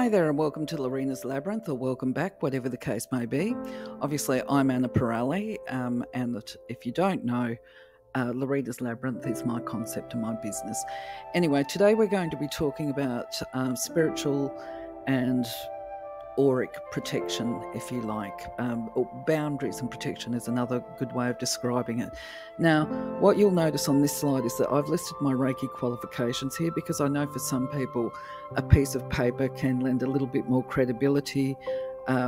Hi there and welcome to Lorena's Labyrinth, or welcome back, whatever the case may be. Obviously, I'm Anna Pirelli, and if you don't know, Lorena's Labyrinth is my concept and my business. Anyway, today we're going to be talking about spiritual and auric protection, if you like. Or boundaries and protection is another good way of describing it. Now, what you'll notice on this slide is that I've listed my Reiki qualifications here because I know for some people a piece of paper can lend a little bit more credibility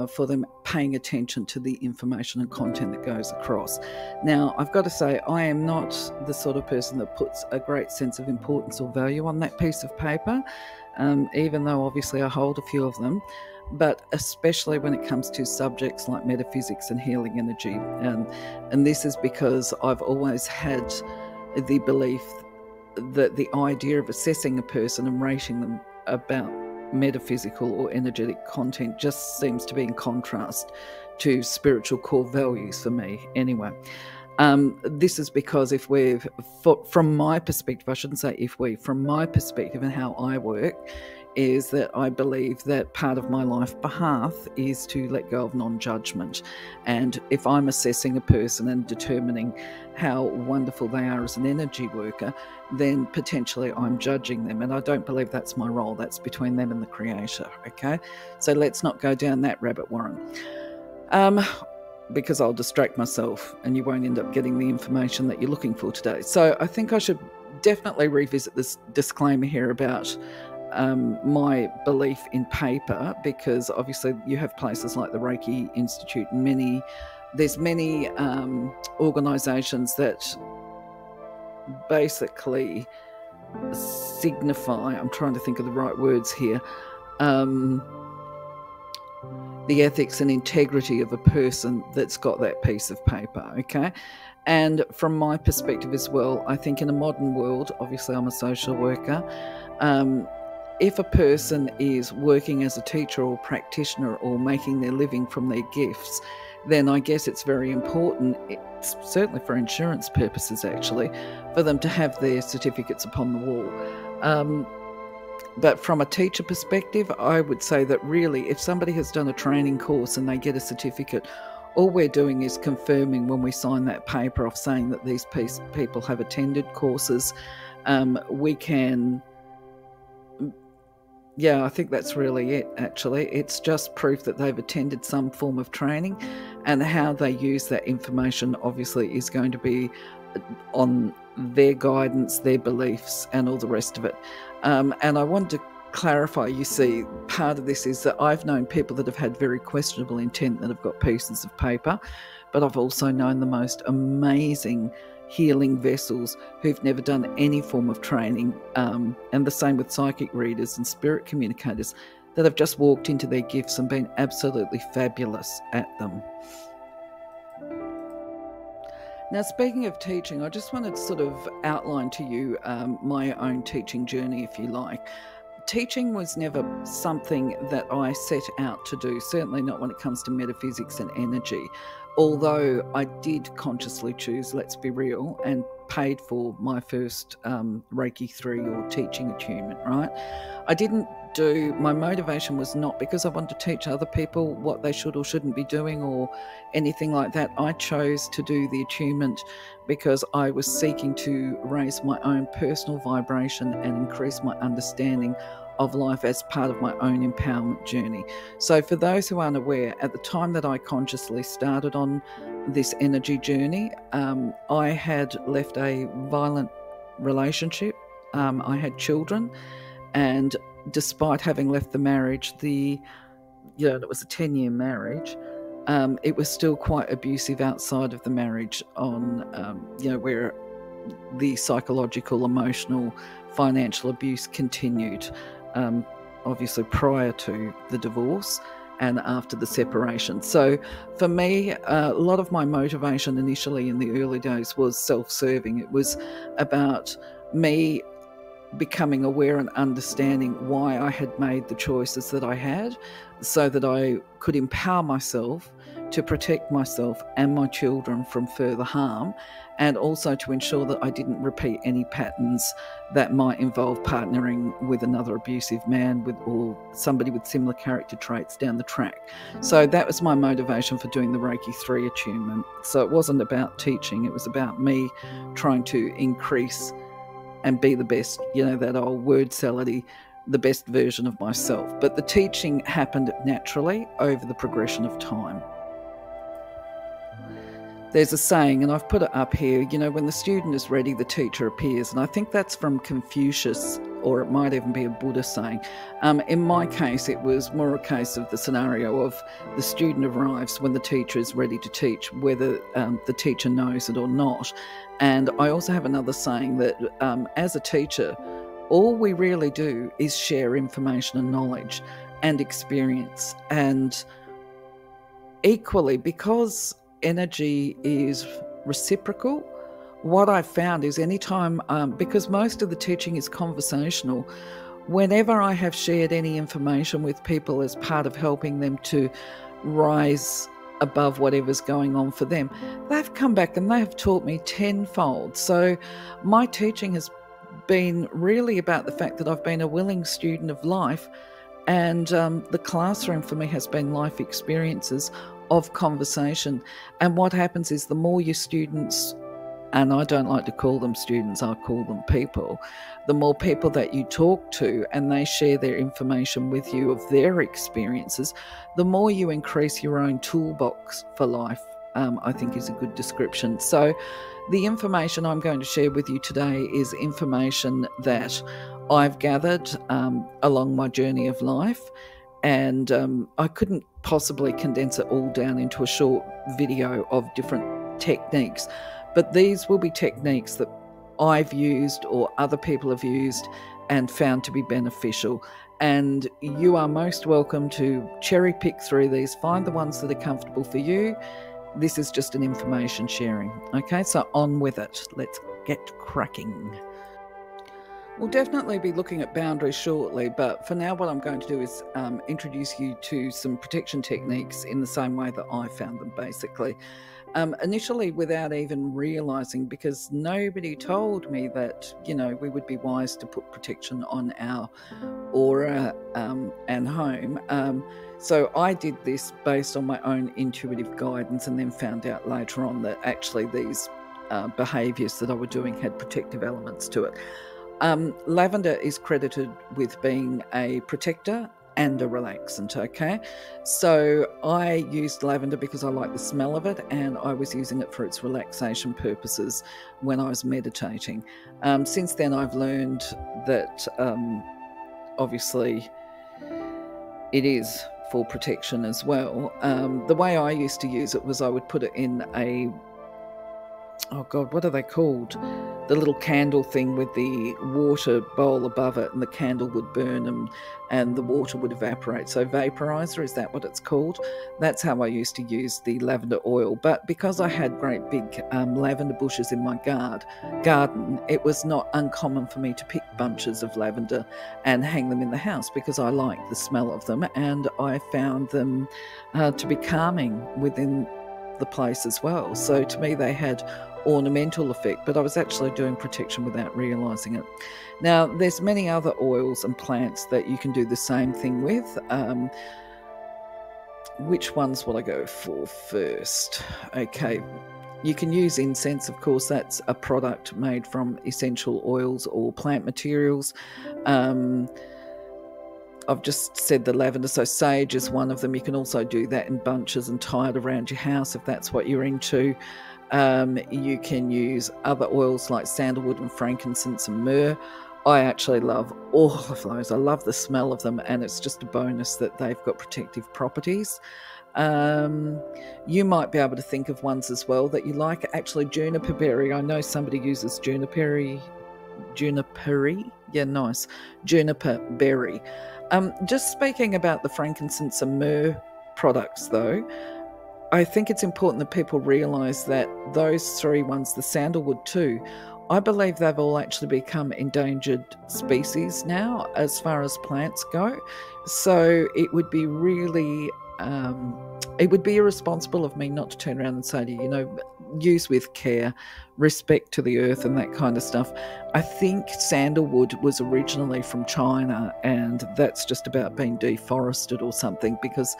for them paying attention to the information and content that goes across. Now, I've got to say, I am not the sort of person that puts a great sense of importance or value on that piece of paper, even though obviously I hold a few of them, but especially when it comes to subjects like metaphysics and healing energy. And this is because I've always had the belief that the idea of assessing a person and rating them about metaphysical or energetic content just seems to be in contrast to spiritual core values for me anyway. This is because from my perspective, I shouldn't say from my perspective and how I work, is that I believe that part of my life path is to let go of non-judgment. And if I'm assessing a person and determining how wonderful they are as an energy worker, then potentially I'm judging them. And I don't believe that's my role. That's between them and the Creator, okay? So let's not go down that rabbit warren. Because I'll distract myself and you won't end up getting the information that you're looking for today. So I think I should definitely revisit this disclaimer here about my belief in paper, because obviously you have places like the Reiki Institute and there's many organisations that basically signify, I'm trying to think of the right words here, the ethics and integrity of a person that's got that piece of paper, okay? And from my perspective as well, I think in a modern world, obviously I'm a social worker, if a person is working as a teacher or practitioner or making their living from their gifts, then I guess it's very important, it's certainly for insurance purposes actually, for them to have their certificates upon the wall. But from a teacher perspective, I would say that really if somebody has done a training course and they get a certificate, all we're doing is confirming when we sign that paper off saying that these people have attended courses. We can... Yeah, I think that's really it, actually. It's just proof that they've attended some form of training, and how they use that information obviously is going to be on their guidance, their beliefs, and all the rest of it. And I wanted to clarify, you see, part of this is that I've known people that have had very questionable intent that have got pieces of paper, but I've also known the most amazing healing vessels who've never done any form of training, and the same with psychic readers and spirit communicators that have just walked into their gifts and been absolutely fabulous at them. Now, speaking of teaching, I just wanted to sort of outline to you my own teaching journey, if you like. Teaching was never something that I set out to do, certainly not when it comes to metaphysics and energy. Although I did consciously choose, let's be real, and paid for my first Reiki 3 or teaching attunement, right? My motivation was not because I wanted to teach other people what they should or shouldn't be doing or anything like that. I chose to do the attunement because I was seeking to raise my own personal vibration and increase my understanding of life as part of my own empowerment journey. So for those who aren't aware, at the time that I consciously started on this energy journey, I had left a violent relationship. I had children, and despite having left the marriage, it was a 10-year marriage, it was still quite abusive outside of the marriage on, where the psychological, emotional, financial abuse continued. Obviously prior to the divorce and after the separation. So for me, a lot of my motivation initially in the early days was self-serving. It was about me becoming aware and understanding why I had made the choices that I had, so that I could empower myself to protect myself and my children from further harm, and also to ensure that I didn't repeat any patterns that might involve partnering with another abusive man or somebody with similar character traits down the track. So that was my motivation for doing the Reiki 3 attunement. So it wasn't about teaching, it was about me trying to increase and be the best, that old word salady, the best version of myself. But the teaching happened naturally over the progression of time. There's a saying, and I've put it up here, when the student is ready, the teacher appears. And I think that's from Confucius, or it might even be a Buddha saying. In my case, it was more a case of the scenario of the student arrives when the teacher is ready to teach, whether the teacher knows it or not. And I also have another saying that as a teacher, all we really do is share information and knowledge and experience. And equally, because energy is reciprocal, what I've found is anytime, because most of the teaching is conversational, whenever I have shared any information with people as part of helping them to rise above whatever's going on for them, they've come back and they have taught me tenfold. So my teaching has been really about the fact that I've been a willing student of life, and the classroom for me has been life experiences of conversation. And what happens is the more your students, and I don't like to call them students, I call them people, the more people that you talk to and they share their information with you of their experiences, the more you increase your own toolbox for life, I think is a good description. So the information I'm going to share with you today is information that I've gathered along my journey of life, and I couldn't possibly condense it all down into a short video of different techniques, but these will be techniques that I've used or other people have used and found to be beneficial. And you are most welcome to cherry pick through these, find the ones that are comfortable for you. This is just an information sharing. Okay, so on with it. Let's get cracking. We'll definitely be looking at boundaries shortly, but for now what I'm going to do is introduce you to some protection techniques in the same way that I found them, basically. Initially without even realising, because nobody told me that, we would be wise to put protection on our aura and home. So I did this based on my own intuitive guidance, and then found out later on that actually these behaviours that I were doing had protective elements to it. Lavender is credited with being a protector and a relaxant, okay? So I used lavender because I like the smell of it, and I was using it for its relaxation purposes when I was meditating. Since then I've learned that obviously it is for protection as well. The way I used to use it was I would put it in a, oh God, what are they called? The little candle thing with the water bowl above it, and the candle would burn and the water would evaporate. So vaporizer, is that what it's called? That's how I used to use the lavender oil. But because I had great big lavender bushes in my garden, it was not uncommon for me to pick bunches of lavender and hang them in the house because I liked the smell of them, and I found them to be calming within the place as well. So to me they had ornamental effect, but I was actually doing protection without realising it. Now there's many other oils and plants that you can do the same thing with. Which ones will I go for first? Okay, you can use incense, of course. That's a product made from essential oils or plant materials. I've just said the lavender, so sage is one of them. You can also do that in bunches and tie it around your house if that's what you're into. You can use other oils like sandalwood and frankincense and myrrh. I actually love all of those. I love the smell of them, and it's just a bonus that they've got protective properties. You might be able to think of ones as well that you like. Actually, juniper berry. I know somebody uses juniper berry. Just speaking about the frankincense and myrrh products though, I think it's important that people realise that those three ones, the sandalwood too, I believe they've all actually become endangered species now as far as plants go. So it would be really it would be irresponsible of me not to turn around and say to you, you know, use with care, respect to the earth and that kind of stuff. I think sandalwood was originally from China, and that's just about being deforested or something, because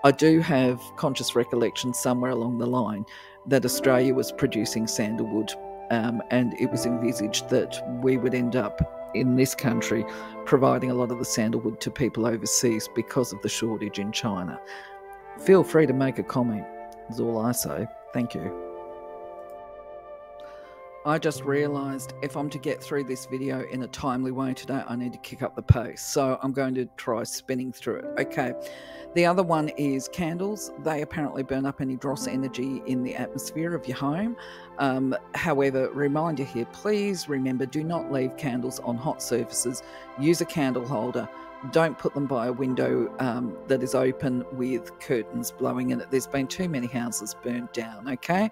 I do have conscious recollection somewhere along the line that Australia was producing sandalwood, and it was envisaged that we would end up in this country providing a lot of the sandalwood to people overseas because of the shortage in China. Feel free to make a comment, is all I say. Thank you. I just realised if I'm to get through this video in a timely way today, I need to kick up the pace. So I'm going to try spinning through it. Okay. The other one is candles. They apparently burn up any dross energy in the atmosphere of your home. However, reminder here, please remember, do not leave candles on hot surfaces. Use a candle holder. Don't put them by a window that is open with curtains blowing in it. There's been too many houses burned down, okay?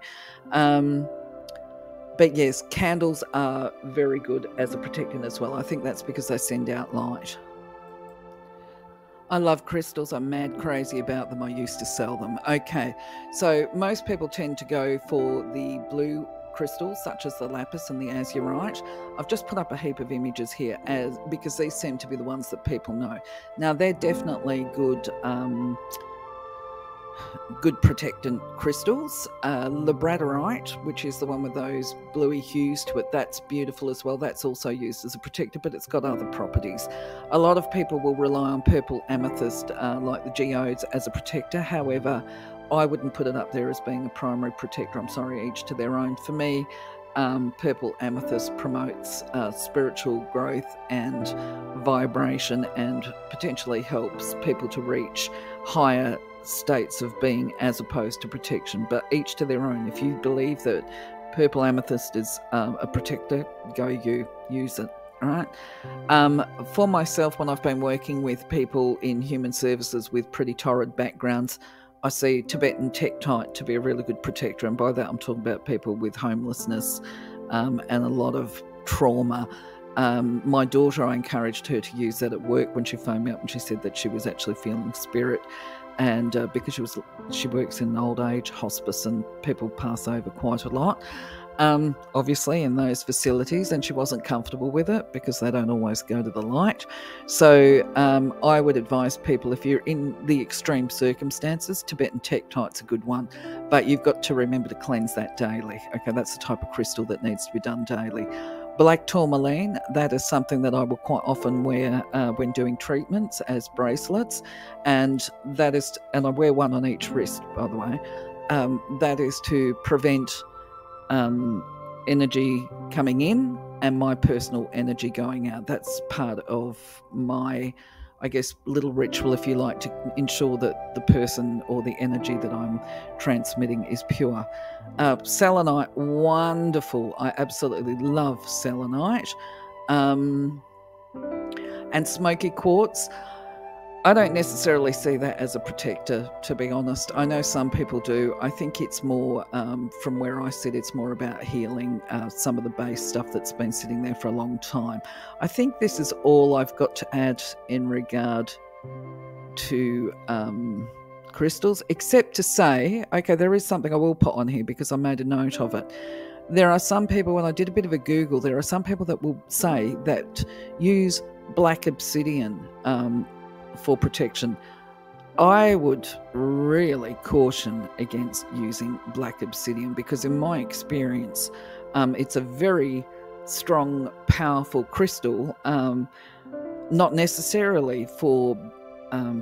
But yes, candles are very good as a protectant as well. I think that's because they send out light. I love crystals. I'm mad crazy about them. I used to sell them. Okay, so most people tend to go for the blue crystals, such as the lapis and the azurite. I've just put up a heap of images here because these seem to be the ones that people know. Now, they're definitely good protectant crystals. Labradorite, which is the one with those bluey hues to it, that's beautiful as well. That's also used as a protector, but it's got other properties. A lot of people will rely on purple amethyst, like the geodes, as a protector. However, I wouldn't put it up there as being a primary protector. I'm sorry, each to their own. For me, purple amethyst promotes spiritual growth and vibration, and potentially helps people to reach higher states of being as opposed to protection, but each to their own. If you believe that purple amethyst is a protector, go you, use it. All right. For myself, when I've been working with people in human services with pretty torrid backgrounds, I see Tibetan tektite to be a really good protector, and by that I'm talking about people with homelessness and a lot of trauma. My daughter, I encouraged her to use that at work when she phoned me up and she said that she was actually feeling spirit, and because she works in an old age hospice and people pass over quite a lot, obviously in those facilities, and she wasn't comfortable with it because they don't always go to the light. So I would advise people, if you're in the extreme circumstances, Tibetan tektite's a good one, but you've got to remember to cleanse that daily. Okay, that's the type of crystal that needs to be done daily. Black tourmaline, that is something that I will quite often wear when doing treatments as bracelets, and I wear one on each wrist, by the way. That is to prevent energy coming in and my personal energy going out. That's part of my, I guess, little ritual, if you like, to ensure that the person or the energy that I'm transmitting is pure. Selenite, wonderful. I absolutely love selenite. And smoky quartz, I don't necessarily see that as a protector, to be honest. I know some people do. I think it's more, from where I sit, it's more about healing some of the base stuff that's been sitting there for a long time. I think this is all I've got to add in regard to crystals, except to say, okay, there is something I will put on here because I made a note of it. There are some people, when I did a bit of a Google, there are some people that will say that use black obsidian for protection. I would really caution against using black obsidian because in my experience, it's a very strong, powerful crystal, not necessarily for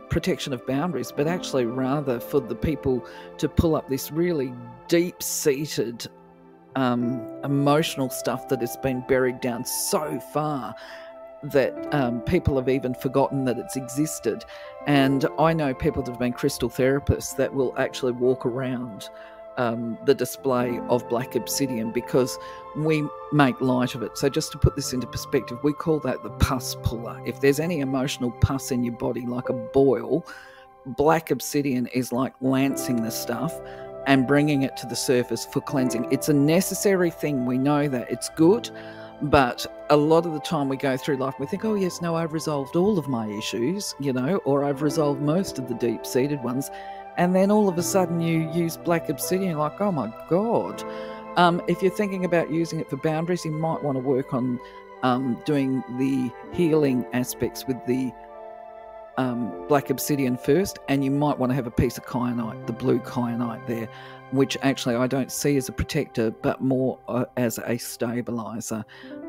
protection of boundaries, but actually rather for the people to pull up this really deep-seated emotional stuff that has been buried down so far that people have even forgotten that it's existed. And I know people that have been crystal therapists that will actually walk around the display of black obsidian because we make light of it. So just to put this into perspective, we call that the pus puller. If there's any emotional pus in your body, like a boil, black obsidian is like lancing the stuff and bringing it to the surface for cleansing. It's a necessary thing. We know that it's good. But a lot of the time we go through life, we think, oh, yes, no, I've resolved all of my issues, you know, or I've resolved most of the deep-seated ones. and then all of a sudden you use black obsidian, like, oh my God. If you're thinking about using it for boundaries, you might want to work on doing the healing aspects with the black obsidian first, and you might want to have a piece of kyanite, the blue kyanite there, which actually I don't see as a protector, but more as a stabilizer.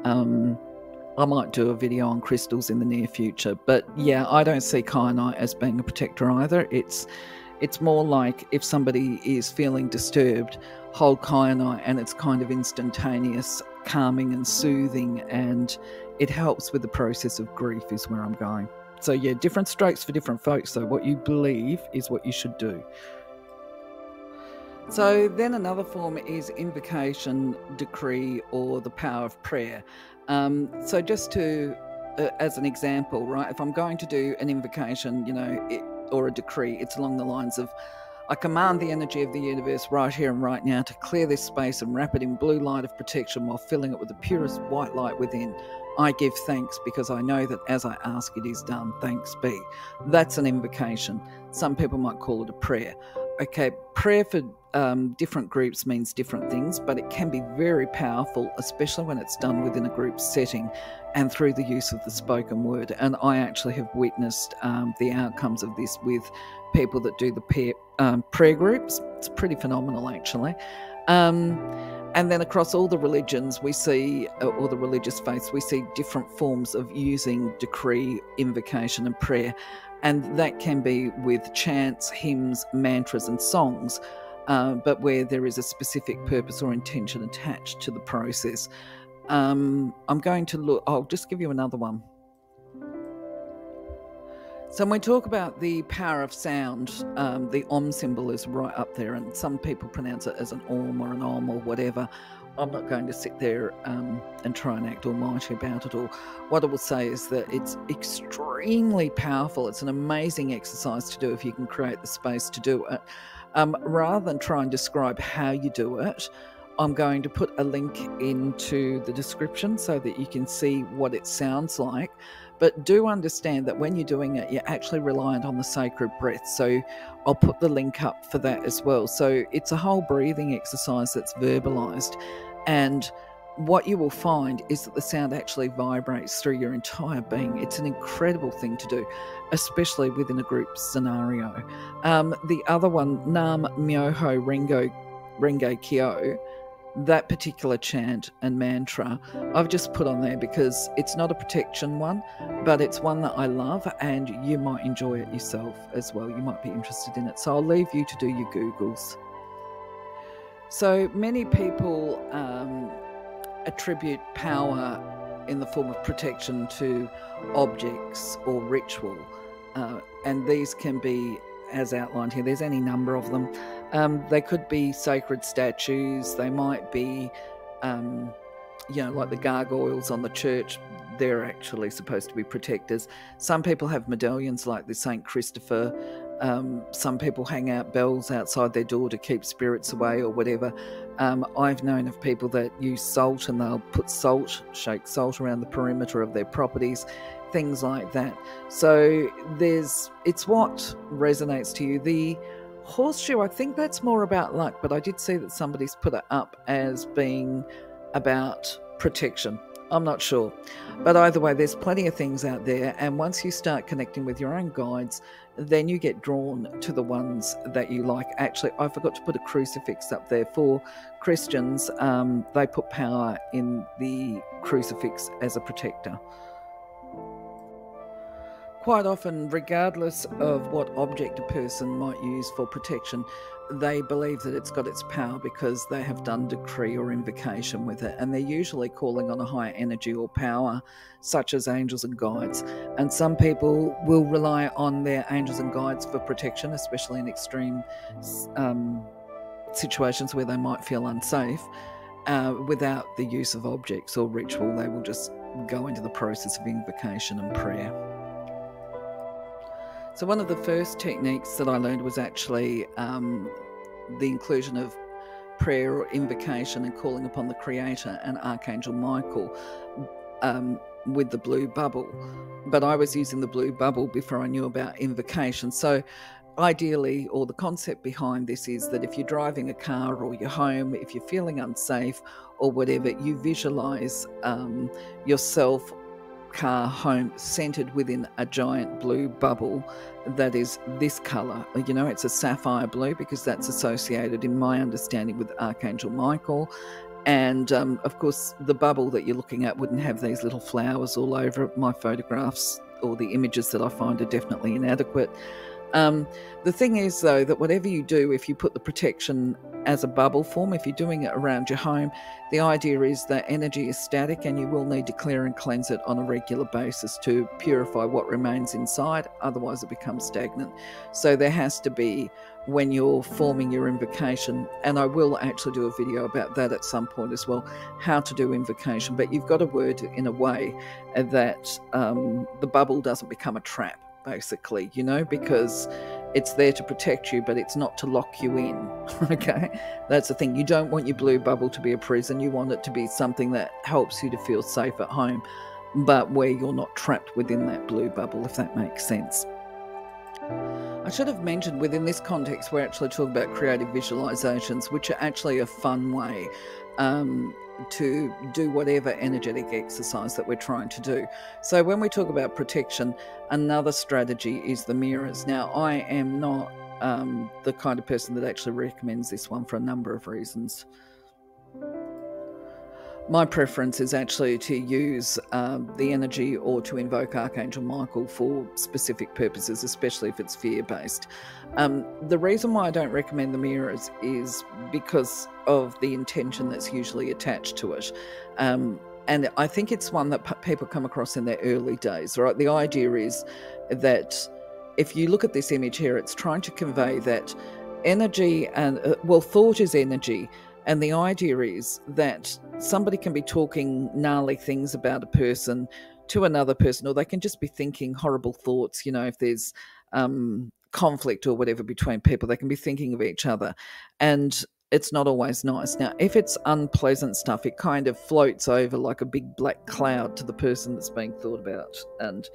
I might do a video on crystals in the near future, but yeah, I don't see kyanite as being a protector either. It's more like if somebody is feeling disturbed, hold kyanite, and it's kind of instantaneous calming and soothing, and it helps with the process of grief is where I'm going. So yeah, different strokes for different folks. So what you believe is what you should do. So then another form is invocation, decree, or the power of prayer. So just to, as an example, right, if I'm going to do an invocation, or a decree, it's along the lines of, I command the energy of the universe right here and right now to clear this space and wrap it in blue light of protection while filling it with the purest white light within. I give thanks because I know that as I ask, it is done. Thanks be. That's an invocation. Some people might call it a prayer. Okay, prayer for different groups means different things, but it can be very powerful, especially when it's done within a group setting and through the use of the spoken word. And I actually have witnessed the outcomes of this with people that do the prayer groups. It's pretty phenomenal, actually. And then across all the religions we see, or the religious faiths, we see different forms of using decree, invocation and prayer. And that can be with chants, hymns, mantras and songs, but where there is a specific purpose or intention attached to the process. I'm going to look, I'll just give you another one. So when we talk about the power of sound, the Om symbol is right up there, and some people pronounce it as an Om or an Om or whatever. I'm not going to sit there and try and act almighty about it all. What I will say is that it's extremely powerful. It's an amazing exercise to do if you can create the space to do it. Rather than try and describe how you do it, I'm going to put a link into the description so that you can see what it sounds like. But do understand that when you're doing it, you're actually reliant on the sacred breath. So I'll put the link up for that as well. So it's a whole breathing exercise that's verbalized. And what you will find is that the sound actually vibrates through your entire being. It's an incredible thing to do, especially within a group scenario. The other one, Nam Myoho Renge Kyo, that particular chant and mantra, I've just put on there because it's not a protection one, but it's one that I love, and you might enjoy it yourself as well. You might be interested in it. So I'll leave you to do your Googles. So many people attribute power in the form of protection to objects or ritual, and these can be, as outlined here, there's any number of them. They could be sacred statues. They might be, like the gargoyles on the church. They're actually supposed to be protectors. Some people have medallions like the St. Christopher. Some people hang out bells outside their door to keep spirits away or whatever. I've known of people that use salt, and they'll put shake salt around the perimeter of their properties, things like that. So it's what resonates to you. The horseshoe, I think that's more about luck, but I did see that somebody's put it up as being about protection. I'm not sure. But either way, there's plenty of things out there, and once you start connecting with your own guides, then you get drawn to the ones that you like. Actually, I forgot to put a crucifix up there. For Christians, they put power in the crucifix as a protector. Quite often, regardless of what object a person might use for protection, they believe that it's got its power because they have done decree or invocation with it, and they're usually calling on a higher energy or power, such as angels and guides. And some people will rely on their angels and guides for protection, especially in extreme situations where they might feel unsafe. Without the use of objects or ritual, they will just go into the process of invocation and prayer. So one of the first techniques that I learned was actually the inclusion of prayer or invocation and calling upon the Creator and Archangel Michael with the blue bubble. But I was using the blue bubble before I knew about invocation. So ideally, or the concept behind this is that if you're driving a car or you're home, if you're feeling unsafe or whatever, you visualize yourself, car, home, centered within a giant blue bubble that is this color. You know, it's a sapphire blue because that's associated, in my understanding, with Archangel Michael. And of course, the bubble that you're looking at wouldn't have these little flowers all over it. My photographs or the images that I find are definitely inadequate. The thing is, though, that whatever you do, if you put the protection as a bubble form, if you're doing it around your home, the idea is that energy is static and you will need to clear and cleanse it on a regular basis to purify what remains inside. Otherwise, it becomes stagnant. So there has to be, when you're forming your invocation, and I will actually do a video about that at some point as well, how to do invocation, but you've got to word it in a way that the bubble doesn't become a trap, basically, you know, because it's there to protect you, but it's not to lock you in. Okay, that's the thing. You don't want your blue bubble to be a prison. You want it to be something that helps you to feel safe at home, but where you're not trapped within that blue bubble, if that makes sense. I should have mentioned, within this context, we're actually talking about creative visualizations, which are actually a fun way to do whatever energetic exercise that we're trying to do. So when we talk about protection, another strategy is the mirrors. Now, I am not the kind of person that actually recommends this one for a number of reasons. My preference is actually to use the energy or to invoke Archangel Michael for specific purposes, especially if it's fear-based. The reason why I don't recommend the mirrors is because of the intention that's usually attached to it. And I think it's one that people come across in their early days, right? The idea is that if you look at this image here, it's trying to convey that energy and, thought is energy. And the idea is that somebody can be talking gnarly things about a person to another person, or they can just be thinking horrible thoughts. You know, if there's conflict or whatever between people, they can be thinking of each other. And it's not always nice. Now, if it's unpleasant stuff, it kind of floats over like a big black cloud to the person that's being thought about. And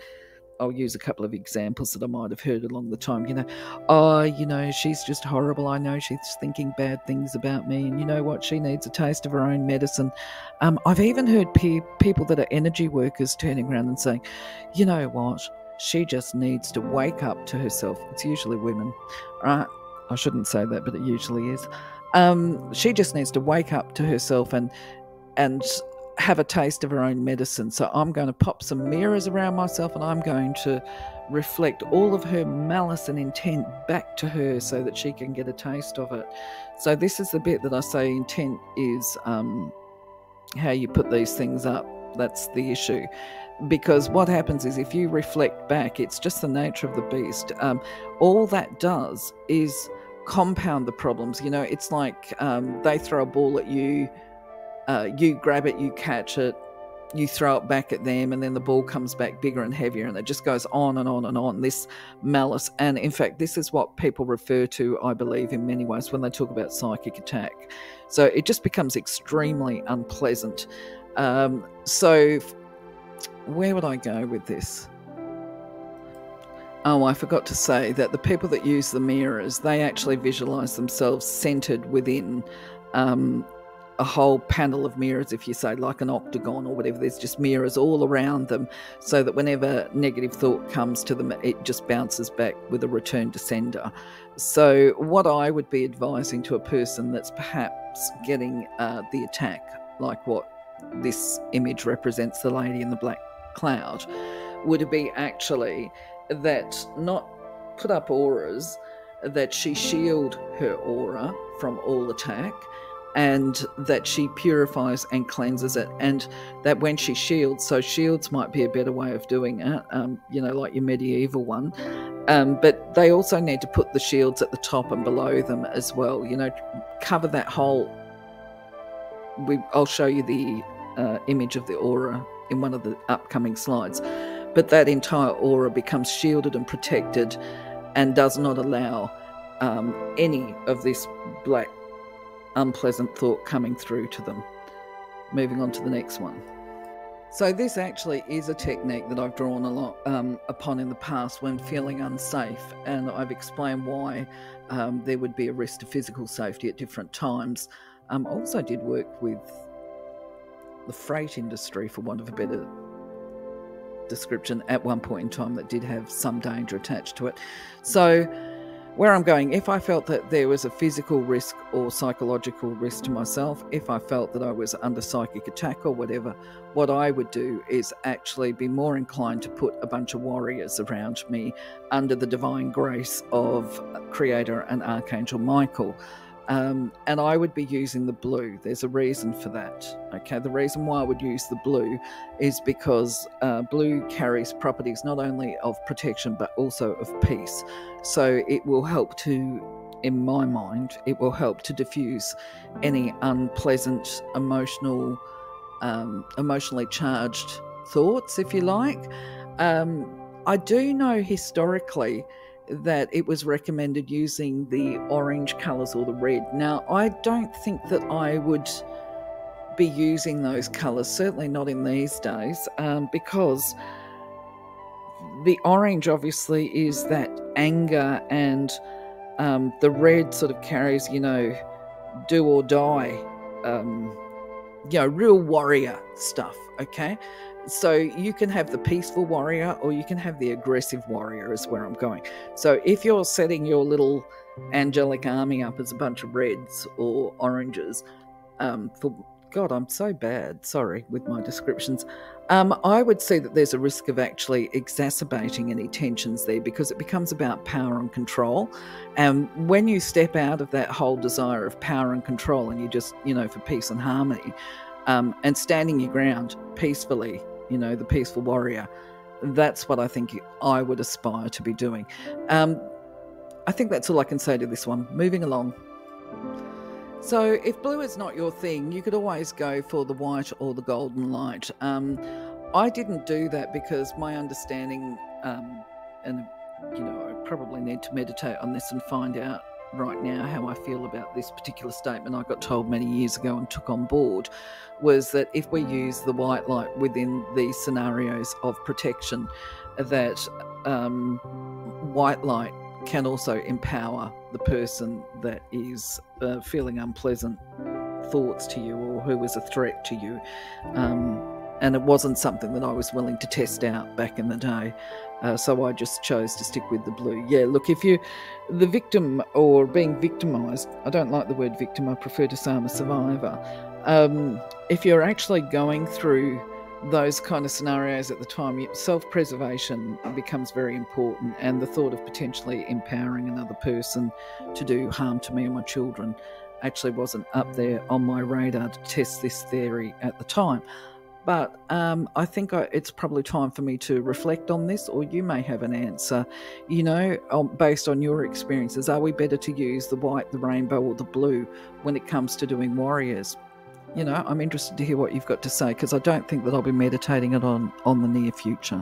I'll use a couple of examples that I might have heard along the time. You know, oh, you know, she's just horrible. I know she's thinking bad things about me. And you know what? She needs a taste of her own medicine. I've even heard people that are energy workers turning around and saying, you know what? She just needs to wake up to herself. It's usually women. Right? I shouldn't say that, but it usually is. She just needs to wake up to herself and have a taste of her own medicine. So I'm going to pop some mirrors around myself and I'm going to reflect all of her malice and intent back to her so that she can get a taste of it. So this is the bit that I say intent is how you put these things up. That's the issue. Because what happens is if you reflect back, it's just the nature of the beast. All that does is compound the problems. You know, it's like they throw a ball at you, you grab it, you catch it, you throw it back at them, and then the ball comes back bigger and heavier, and it just goes on and on and on, this malice. And in fact, this is what people refer to, I believe, in many ways when they talk about psychic attack. So it just becomes extremely unpleasant. So where would I go with this? Oh, I forgot to say that the people that use the mirrors, they actually visualize themselves centered within a whole panel of mirrors, if you say like an octagon or whatever. There's just mirrors all around them so that whenever negative thought comes to them, it just bounces back with a return to sender. So what I would be advising to a person that's perhaps getting the attack, like what this image represents, the lady in the black cloud, would be actually that not put up auras, that she shield her aura from all attack, and that she purifies and cleanses it, and that when she shields, so shields might be a better way of doing it, you know, like your medieval one, but they also need to put the shields at the top and below them as well, you know, cover that whole, I'll show you the image of the aura in one of the upcoming slides, but that entire aura becomes shielded and protected and does not allow any of this black unpleasant thought coming through to them. Moving on to the next one. So this actually is a technique that I've drawn a lot upon in the past when feeling unsafe, and I've explained why there would be a risk to physical safety at different times. I also did work with the freight industry, for want of a better description, at one point in time that did have some danger attached to it. So where I'm going, if I felt that there was a physical risk or psychological risk to myself, if I felt that I was under psychic attack or whatever, what I would do is actually be more inclined to put a bunch of warriors around me under the divine grace of Creator and Archangel Michael. And I would be using the blue. There's a reason for that. Okay, the reason why I would use the blue is because blue carries properties not only of protection but also of peace. So it will help to, in my mind, it will help to diffuse any unpleasant, emotionally charged thoughts, if you like. I do know historically that it was recommended using the orange colours or the red. Now, I don't think that I would be using those colours, certainly not in these days, because the orange obviously is that anger, and the red sort of carries, do or die, real warrior stuff, okay? So you can have the peaceful warrior or you can have the aggressive warrior, is where I'm going. So if you're setting your little angelic army up as a bunch of reds or oranges, God, I'm so bad, sorry, with my descriptions. I would see that there's a risk of actually exacerbating any tensions there, because it becomes about power and control. And when you step out of that whole desire of power and control and you just, for peace and harmony, and standing your ground peacefully, the peaceful warrior, that's what I think I would aspire to be doing. I think that's all I can say to this one. Moving along. So if blue is not your thing, you could always go for the white or the golden light. I didn't do that because my understanding, and I probably need to meditate on this and find out right now how I feel about this particular statement I got told many years ago and took on board, was that if we use the white light within these scenarios of protection, that white light can also empower the person that is feeling unpleasant thoughts to you or who is a threat to you. And it wasn't something that I was willing to test out back in the day. So I just chose to stick with the blue. Yeah, look, if you're the victim or being victimised, I don't like the word victim, I prefer to say I'm a survivor. If you're actually going through those kind of scenarios at the time, self-preservation becomes very important, and the thought of potentially empowering another person to do harm to me or my children actually wasn't up there on my radar to test this theory at the time. But I think it's probably time for me to reflect on this, or you may have an answer, based on your experiences. Are we better to use the white, the rainbow, or the blue when it comes to doing warriors? I'm interested to hear what you've got to say, because I don't think that I'll be meditating it on the near future.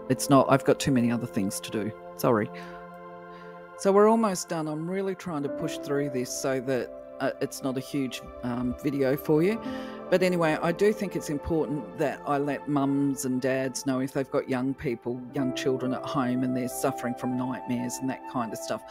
It's not, I've got too many other things to do. Sorry. So we're almost done. I'm really trying to push through this so that it's not a huge video for you. But anyway, I do think it's important that I let mums and dads know if they've got young children at home and they're suffering from nightmares and that kind of stuff.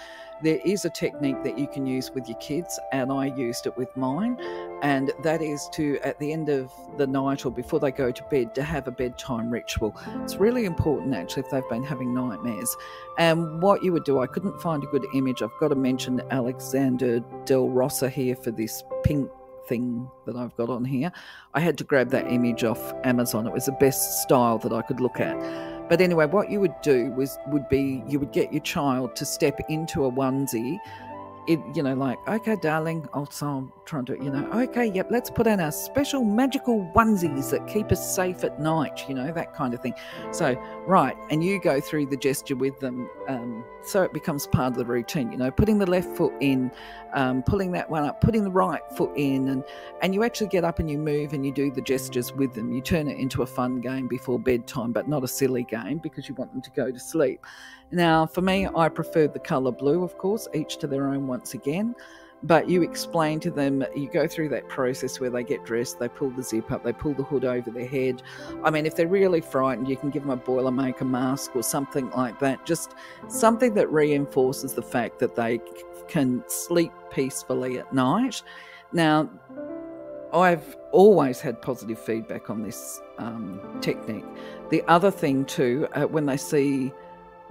There is a technique that you can use with your kids, and I used it with mine, and that is to, at the end of the night or before they go to bed, to have a bedtime ritual. It's really important, actually, if they've been having nightmares. And what you would do, I couldn't find a good image. I've got to mention Alexander Del Rossa here for this pink thing that I've got on here. I had to grab that image off Amazon. It was the best style that I could look at. But anyway, what you would do would be you would get your child to step into a onesie. Like, okay, darling, also I'm trying to, okay, yep, let's put on our special magical onesies that keep us safe at night, that kind of thing. So, right, and you go through the gesture with them, so it becomes part of the routine, putting the left foot in, pulling that one up, putting the right foot in, and you actually get up and you move and you do the gestures with them. You turn it into a fun game before bedtime, but not a silly game, because you want them to go to sleep. Now, for me, I prefer the colour blue, of course, each to their own once again. but you explain to them, you go through that process where they get dressed, they pull the zip up, they pull the hood over their head. I mean, if they're really frightened, you can give them a Boilermaker mask or something like that, just something that reinforces the fact that they can sleep peacefully at night. Now, I've always had positive feedback on this technique. The other thing too, when they see,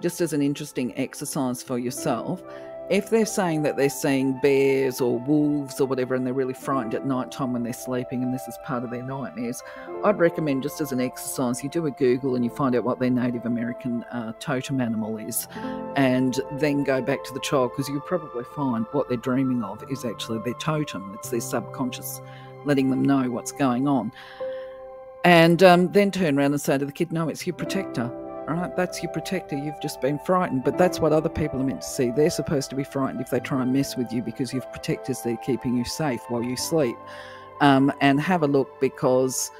just as an interesting exercise for yourself, if they're saying that they're seeing bears or wolves or whatever and they're really frightened at night time when they're sleeping and this is part of their nightmares, I'd recommend, just as an exercise, you do a Google and you find out what their Native American totem animal is, and then go back to the child, because you'll probably find what they're dreaming of is actually their totem. It's their subconscious letting them know what's going on. And then turn around and say to the kid, no, it's your protector. Right, that's your protector. You've just been frightened, but that's what other people are meant to see. They're supposed to be frightened if they try and mess with you, because you've protectors there keeping you safe while you sleep. And have a look, because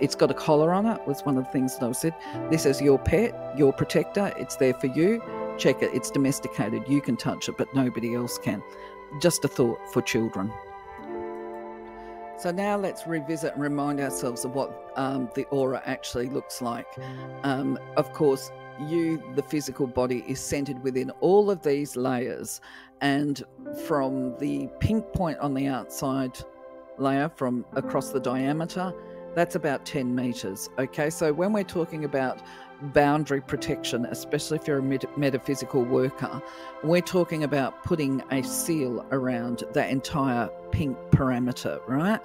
it's got a collar on it, was one of the things that I said. This is your pet, your protector. It's there for you. Check it. It's domesticated. You can touch it, but nobody else can. Just a thought for children. So now let's revisit and remind ourselves of what the aura actually looks like. Of course, you, the physical body, is centered within all of these layers. And from the pink point on the outside layer, from across the diameter, that's about 10 meters. Okay, so when we're talking about boundary protection, especially if you're a metaphysical worker, we're talking about putting a seal around that entire pink parameter, right?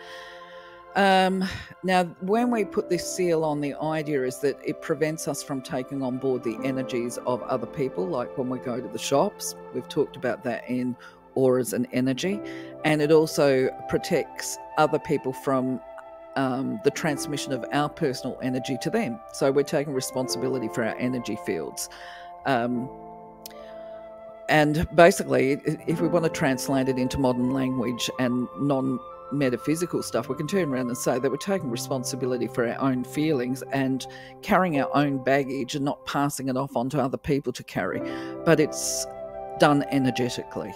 Now, when we put this seal on, the idea is that it prevents us from taking on board the energies of other people, like when we go to the shops. We've talked about that in auras and energy. And it also protects other people from the transmission of our personal energy to them. So we're taking responsibility for our energy fields. And basically, if we want to translate it into modern language and non-metaphysical stuff, we can turn around and say that we're taking responsibility for our own feelings and carrying our own baggage and not passing it off onto other people to carry. But it's done energetically.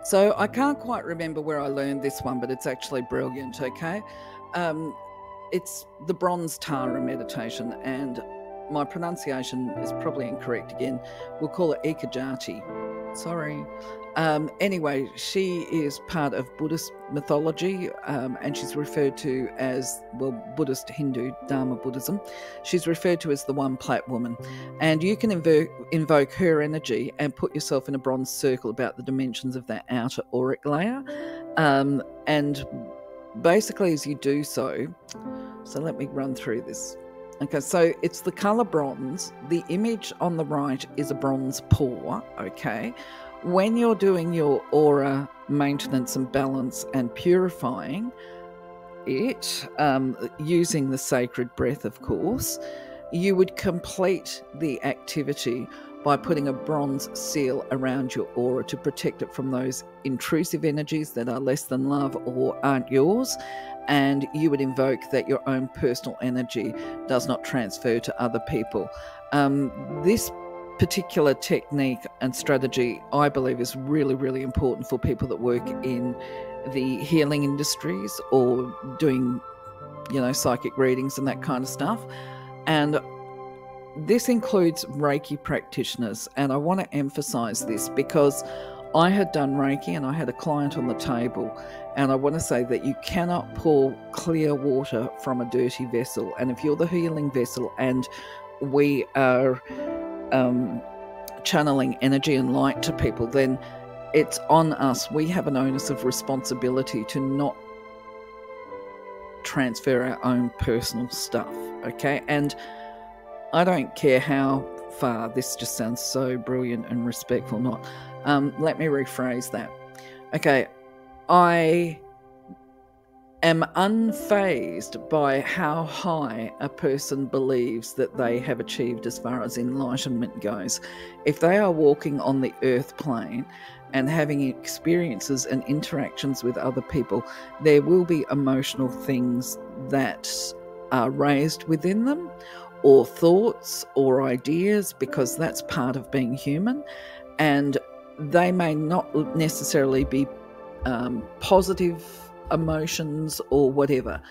So I can't quite remember where I learned this one, but it's actually brilliant, okay? It's the Bronze Tara meditation, and my pronunciation is probably incorrect again. We'll call it Ekajati. Sorry. Anyway, she is part of Buddhist mythology, and she's referred to as, well, Buddhist, Hindu, Dharma Buddhism. She's referred to as the One Plat Woman. And you can invoke her energy and put yourself in a bronze circle about the dimensions of that outer auric layer. And basically, as you do so let me run through this. Okay, so it's the colour bronze. The image on the right is a bronze paw, okay? When you're doing your aura maintenance and balance and purifying it, using the sacred breath, of course, you would complete the activity by putting a bronze seal around your aura to protect it from those intrusive energies that are less than love or aren't yours. And you would invoke that your own personal energy does not transfer to other people. This particular technique and strategy, I believe, is really, really important for people that work in the healing industries or doing, psychic readings and that kind of stuff. And this includes Reiki practitioners. And I want to emphasize this because I had done Reiki and I had a client on the table, and I want to say that you cannot pour clear water from a dirty vessel. And if you're the healing vessel and we are channeling energy and light to people, then it's on us. We have an onus of responsibility to not transfer our own personal stuff, okay? And I don't care how far, this just sounds so brilliant and respectful, not. Let me rephrase that. Okay, I am unfazed by how high a person believes that they have achieved as far as enlightenment goes. If they are walking on the earth plane and having experiences and interactions with other people, there will be emotional things that are raised within them, or thoughts or ideas, because that's part of being human. And they may not necessarily be positive emotions or whatever.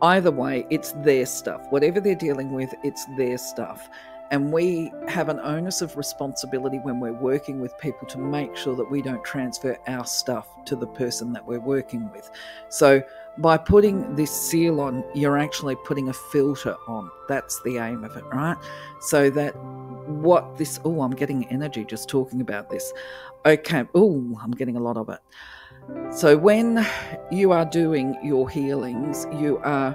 Either way, it's their stuff. Whatever they're dealing with, it's their stuff. And we have an onus of responsibility when we're working with people to make sure that we don't transfer our stuff to the person that we're working with. So by putting this seal on, you're actually putting a filter on. That's the aim of it, right? So that what this, oh, I'm getting energy just talking about this. Okay, oh, I'm getting a lot of it. So when you are doing your healings, you are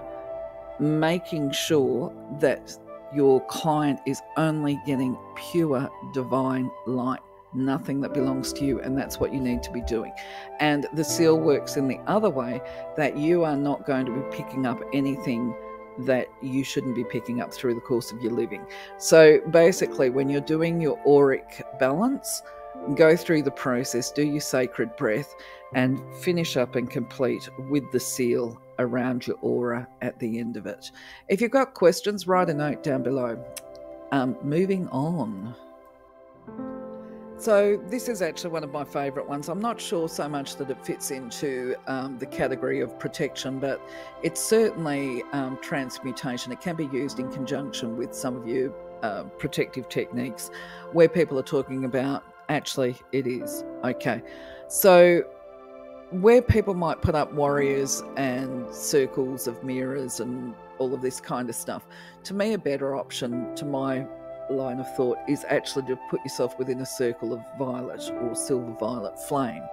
making sure that your client is only getting pure divine light, nothing that belongs to you, and that's what you need to be doing. And the seal works in the other way, that you are not going to be picking up anything that you shouldn't be picking up through the course of your living. So basically, when you're doing your auric balance, go through the process, do your sacred breath, and finish up and complete with the seal around your aura at the end of it. If you've got questions, write a note down below. Moving on. So this is actually one of my favourite ones. I'm not sure so much that it fits into the category of protection, but it's certainly transmutation. It can be used in conjunction with some of your protective techniques where people are talking about, actually it is. Okay, so where people might put up warriors and circles of mirrors and all of this kind of stuff, to me a better option, to my line of thought, is actually to put yourself within a circle of violet or silver violet flame.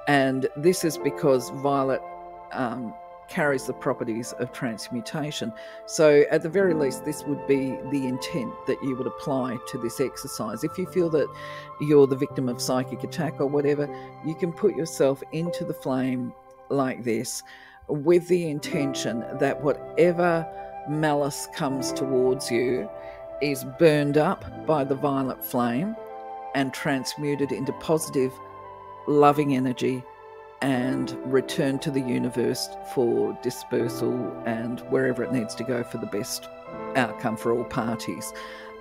And this is because violet carries the properties of transmutation. So at the very least, this would be the intent that you would apply to this exercise. If you feel that you're the victim of psychic attack or whatever, you can put yourself into the flame like this with the intention that whatever malice comes towards you is burned up by the violet flame and transmuted into positive, loving energy and returned to the universe for dispersal and wherever it needs to go for the best outcome for all parties.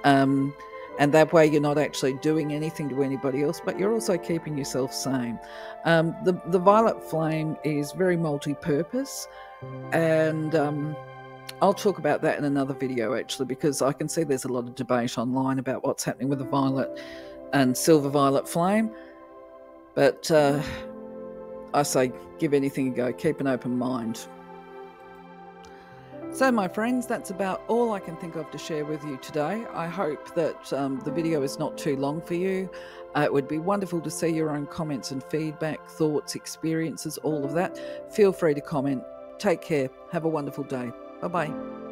And that way you're not actually doing anything to anybody else, but you're also keeping yourself sane. The violet flame is very multi-purpose, and I'll talk about that in another video actually, because I can see there's a lot of debate online about what's happening with the violet and silver violet flame. But I say give anything a go, keep an open mind. So my friends, that's about all I can think of to share with you today. I hope that the video is not too long for you. It would be wonderful to see your own comments and feedback, thoughts, experiences, all of that. Feel free to comment. Take care. Have a wonderful day. Bye-bye.